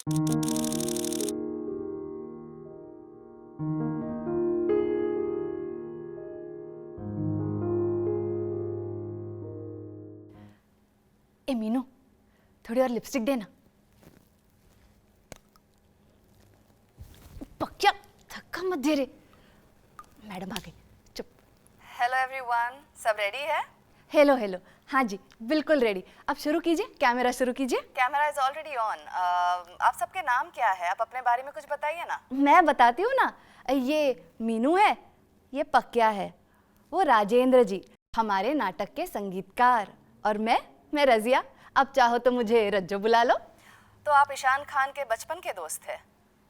ए मीनू, थोड़ी और लिपस्टिक देना। पक्या धक्का मत दे रे। मैडम आ गई, चुप। हेलो एवरीवन, सब रेडी है? हेलो हेलो, हाँ जी बिल्कुल रेडी। अब शुरू कीजिए, कैमरा शुरू कीजिए। Camera is already on. आप सबके नाम क्या है? आप अपने बारे में कुछ बताइए ना। मैं बताती हूँ ना। ये मीनू है, ये पक्या है, वो राजेंद्र जी हमारे नाटक के संगीतकार, और मैं रजिया। अब चाहो तो मुझे रज्जो बुला लो। तो आप ईशान खान के बचपन के दोस्त थे?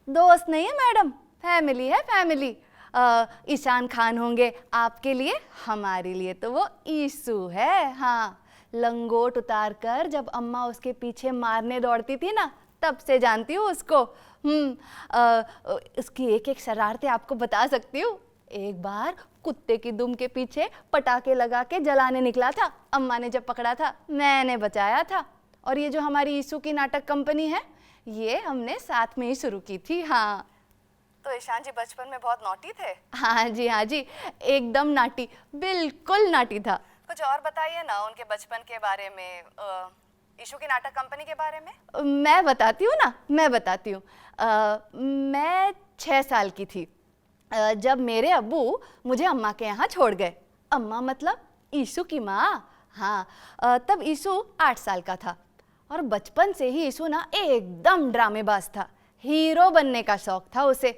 दोस्त नहीं है मैडम, फैमिली है फैमिली। ईशान खान होंगे आपके लिए, हमारे लिए तो वो ईसु है। हाँ, लंगोट उतार कर जब अम्मा उसके पीछे मारने दौड़ती थी ना, तब से जानती हूँ उसको। उसकी एक एक शरारतें आपको बता सकती हूँ। एक बार कुत्ते की दुम के पीछे पटाखे लगा के जलाने निकला था, अम्मा ने जब पकड़ा था मैंने बचाया था। और ये जो हमारी ईसु की नाटक कंपनी है, ये हमने साथ में ही शुरू की थी। हाँ। तो ईशान जी बचपन में बहुत नॉटी थे? हाँ जी, एकदम नाटी, बिल्कुल नाटी था। कुछ और बताइए ना उनके बचपन के बारे में, ईशु की नाटक कंपनी के बारे में। मैं बताती हूँ ना, मैं बताती हूँ। मैं 6 साल की थी जब मेरे अब्बू मुझे अम्मा के यहाँ छोड़ गए। अम्मा मतलब ईशु की माँ। हाँ, तब ईशु 8 साल का था, और बचपन से ही ईशु ना एकदम ड्रामेबाज था। हीरो बनने का शौक था उसे।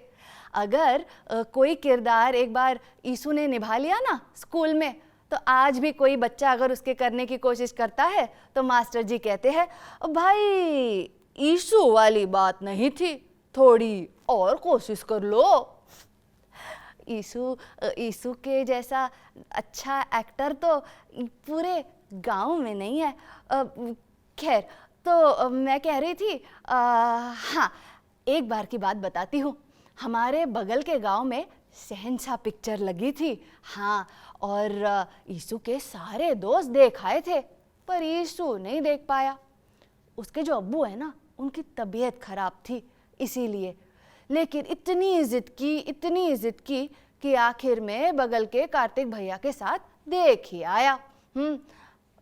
अगर कोई किरदार एक बार ईशु ने निभा लिया ना स्कूल में, तो आज भी कोई बच्चा अगर उसके करने की कोशिश करता है तो मास्टर जी कहते हैं, भाई ईशु वाली बात नहीं थी, थोड़ी और कोशिश कर लो। ईशु के जैसा अच्छा एक्टर तो पूरे गांव में नहीं है। खैर, तो मैं कह रही थी, हाँ, एक बार की बात बताती हूँ। हमारे बगल के गांव में शहंशाह पिक्चर लगी थी। हाँ, और ईशु के सारे दोस्त देख आए थे, पर ईशु नहीं देख पाया। उसके जो अब्बू है ना, उनकी तबीयत खराब थी, इसीलिए। लेकिन इतनी जिद की कि आखिर में बगल के कार्तिक भैया के साथ देख ही आया।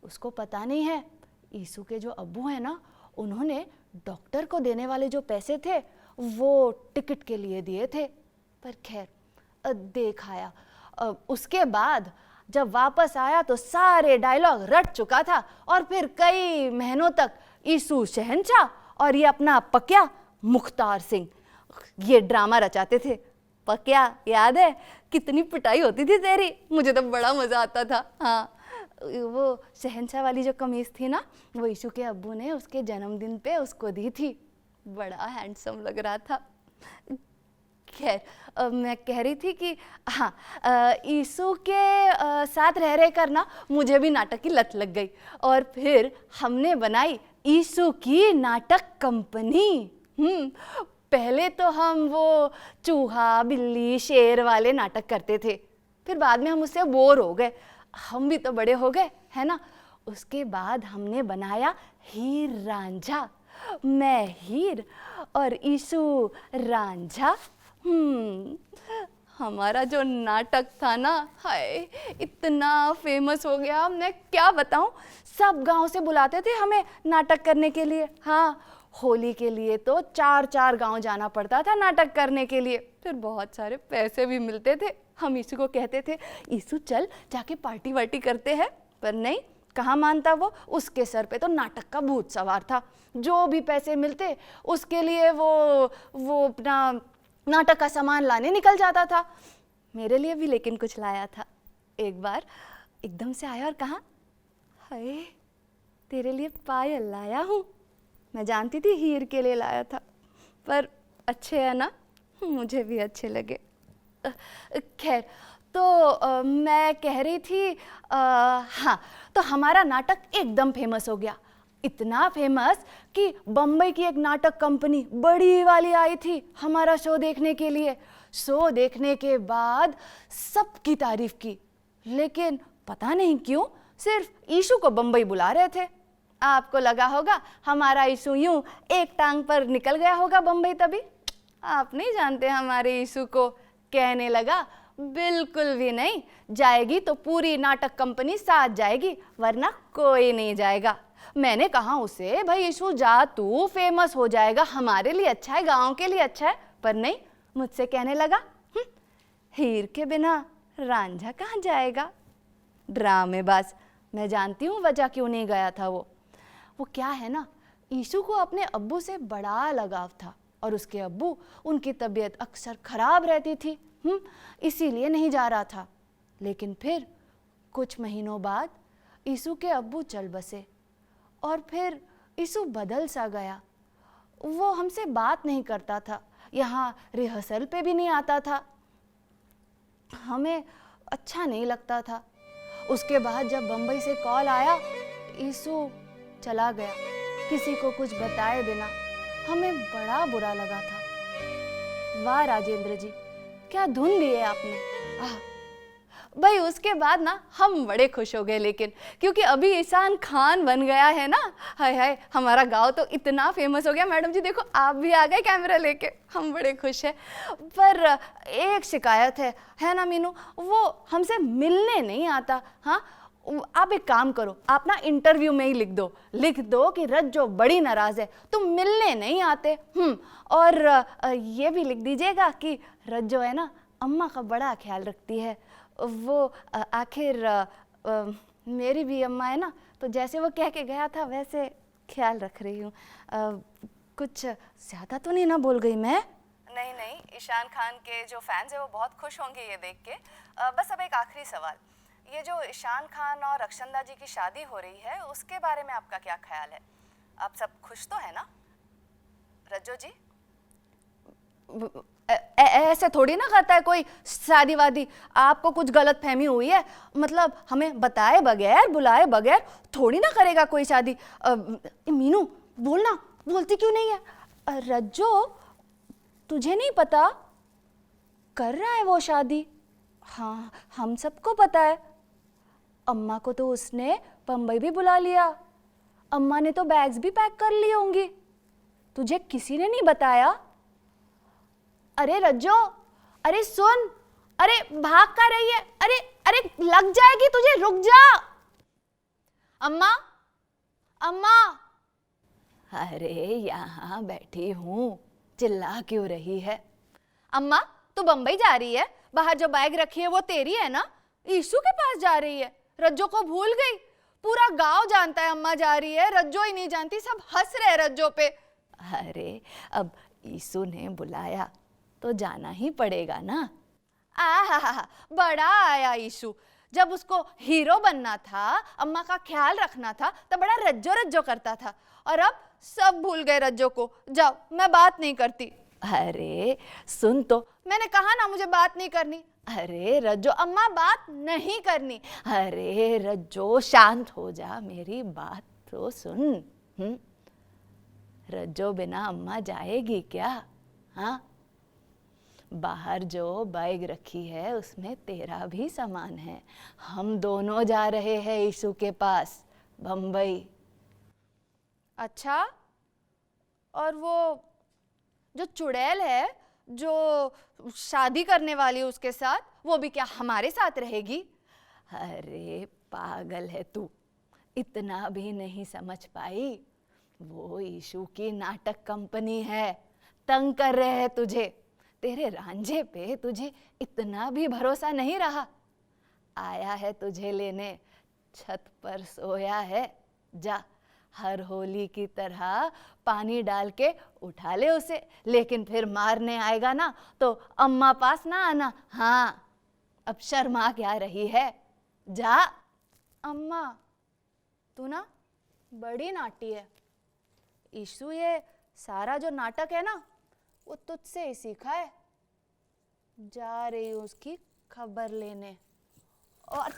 उसको पता नहीं है, ईशु के जो अब्बू है ना, उन्होंने डॉक्टर को देने वाले जो पैसे थे वो टिकट के लिए दिए थे। पर खैर देख आया। उसके बाद जब वापस आया तो सारे डायलॉग रट चुका था, और फिर कई महीनों तक ईशु शहंशाह और ये अपना पक्या मुख्तार सिंह ये ड्रामा रचाते थे। पक्या, याद है कितनी पिटाई होती थी तेरी? मुझे तो बड़ा मजा आता था। हाँ, वो शहंशाह वाली जो कमीज थी ना, वो ईशु के अब्बू ने उसके जन्मदिन पे उसको दी थी। बड़ा हैंडसम लग रहा था। खैर, मैं कह रही थी कि हाँ, ईशु के साथ रह कर ना मुझे भी नाटक की लत लग गई, और फिर हमने बनाई ईशु की नाटक कंपनी। पहले तो हम वो चूहा बिल्ली शेर वाले नाटक करते थे, फिर बाद में हम उससे बोर हो गए। हम भी तो बड़े हो गए, है ना। उसके बाद हमने बनाया हीर रांझा। मैं हीर और ईशु रांझा। हमारा जो नाटक था ना, हाय इतना फेमस हो गया, मैं क्या बताऊं। सब गांव से बुलाते थे हमें नाटक करने के लिए। हाँ, होली के लिए तो 4-4 गांव जाना पड़ता था नाटक करने के लिए, फिर बहुत सारे पैसे भी मिलते थे। हम ईशु को कहते थे, ईशु चल जाके पार्टी वार्टी करते हैं, पर नहीं, कहाँ मानता वो। उसके सर पे तो नाटक का भूत सवार था। जो भी पैसे मिलते उसके लिए वो अपना नाटक का सामान लाने निकल जाता था। मेरे लिए भी लेकिन कुछ लाया था। एक बार एकदम से आया और कहा, हाय तेरे लिए पायल लाया हूँ। मैं जानती थी हीर के लिए लाया था, पर अच्छे है ना, मुझे भी अच्छे लगे। खैर, तो मैं कह रही थी, हाँ, तो हमारा नाटक एकदम फेमस हो गया। इतना फेमस कि बम्बई की एक नाटक कंपनी बड़ी वाली आई थी हमारा शो देखने के लिए। शो देखने के बाद सबकी तारीफ की, लेकिन पता नहीं क्यों सिर्फ ईशु को बम्बई बुला रहे थे। आपको लगा होगा हमारा यीशु यूं एक टांग पर निकल गया होगा बम्बई तभी। आप नहीं जानते हमारे यीशु को। कहने लगा बिल्कुल भी नहीं, जाएगी तो पूरी नाटक कंपनी साथ जाएगी, वरना कोई नहीं जाएगा। मैंने कहा उसे, भाई यीशु जा, तू फेमस हो जाएगा, हमारे लिए अच्छा है, गांव के लिए अच्छा है। पर नहीं, मुझसे कहने लगा हीर के बिना रांझा कहाँ जाएगा। ड्रामेबाज। मैं जानती हूँ वजह क्यों नहीं गया था वो क्या है ना, यीशु को अपने अब्बू से बड़ा लगाव था और उसके अब्बू, उनकी तबीयत अक्सर खराब रहती थी, इसीलिए नहीं जा रहा था। लेकिन फिर कुछ महीनों बाद यीशु के अब्बू चल बसे और फिर यीशु बदल सा गया। वो हमसे बात नहीं करता था, यहाँ रिहर्सल पे भी नहीं आता था, हमें अच्छा नहीं लगता था। उसके बाद जब बम्बई से कॉल आया, यीशु चला गया किसी को कुछ बताए बिना। हमें बड़ा बुरा लगा था। वाह राजेंद्र जी, क्या धुन दी है आपने। भाई उसके बाद ना हम बड़े खुश हो गए, लेकिन क्योंकि अभी ईशान खान बन गया है ना। हाय हाय, हमारा गांव तो इतना फेमस हो गया। मैडम जी देखो, आप भी आ गए कैमरा लेके, हम बड़े खुश हैं। पर एक शिकायत है ना मीनू, वो हमसे मिलने नहीं आता। हाँ, आप एक काम करो, आप ना इंटरव्यू में ही लिख दो कि रज्जो बड़ी नाराज है, तुम मिलने नहीं आते। और ये भी लिख दीजिएगा कि रज्जो है ना अम्मा का बड़ा ख्याल रखती है। वो आखिर मेरी भी अम्मा है ना, तो जैसे वो कह के गया था वैसे ख्याल रख रही हूँ। कुछ ज़्यादा तो नहीं ना बोल गई मैं? नहीं नहीं, ईशान खान के जो फैंस हैं वो बहुत खुश होंगे ये देख के। बस अब एक आखिरी सवाल, ये जो ईशान खान और रक्षंदा जी की शादी हो रही है उसके बारे में आपका क्या ख्याल है? आप सब खुश तो है ना रज्जो जी? ऐसे थोड़ी ना करता है कोई शादी वादी। आपको कुछ गलत फहमी हुई है, मतलब हमें बताए बगैर बुलाए बगैर थोड़ी ना करेगा कोई शादी। मीनू बोलना, बोलती क्यों नहीं है? रज्जो तुझे नहीं पता, कर रहा है वो शादी। हाँ, हम सबको पता है। अम्मा को तो उसने बम्बई भी बुला लिया, अम्मा ने तो बैग्स भी पैक कर लिए होंगी। तुझे किसी ने नहीं बताया? अरे रज्जो, अरे सुन, अरे भाग का रही है, अरे अरे लग जाएगी तुझे, रुक जा। अम्मा, अम्मा। अरे यहाँ बैठी हूँ, चिल्ला क्यों रही है? अम्मा तू बम्बई जा रही है, बाहर जो बैग रखी है वो तेरी है ना? यीशु के पास जा रही है, रज्जो को भूल गई? पूरा गांव जानता है अम्मा जा रही है, रज्जो ही नहीं जानती, सब हंस रहे रज्जो पे। अरे अब यीशु ने बुलाया तो जाना ही पड़ेगा ना। आहा, बड़ा आया यीशु। जब उसको हीरो बनना था, अम्मा का ख्याल रखना था, तब बड़ा रज्जो रज्जो करता था, और अब सब भूल गए रज्जो को। जाओ, मैं बात नहीं करती। अरे सुन तो, मैंने कहा ना मुझे बात नहीं करनी। अरे रज्जो, अम्मा बात नहीं करनी। अरे रज्जो शांत हो जा, मेरी बात तो सुन। रज्जो बिना अम्मा जाएगी क्या? हाँ, बाहर जो बैग रखी है उसमें तेरा भी सामान है। हम दोनों जा रहे हैं यीशु के पास, बम्बई। अच्छा, और वो जो चुड़ैल है जो शादी करने वाली है उसके साथ, वो भी क्या हमारे साथ रहेगी? अरे पागल है तू, इतना भी नहीं समझ पाई? वो यीशु की नाटक कंपनी है, तंग कर रहे हैं तुझे। तेरे रांझे पे तुझे इतना भी भरोसा नहीं रहा? आया है तुझे लेने, छत पर सोया है। जा, हर होली की तरह पानी डाल के उठा ले उसे, लेकिन फिर मारने आएगा ना तो अम्मा पास ना आना। हाँ, अब शर्मा क्या रही है? जा। अम्मा तू ना बड़ी नाटी है। यीशु ये सारा जो नाटक है ना वो तुझसे ही सीखा है। जा रही हूँ उसकी खबर लेने। और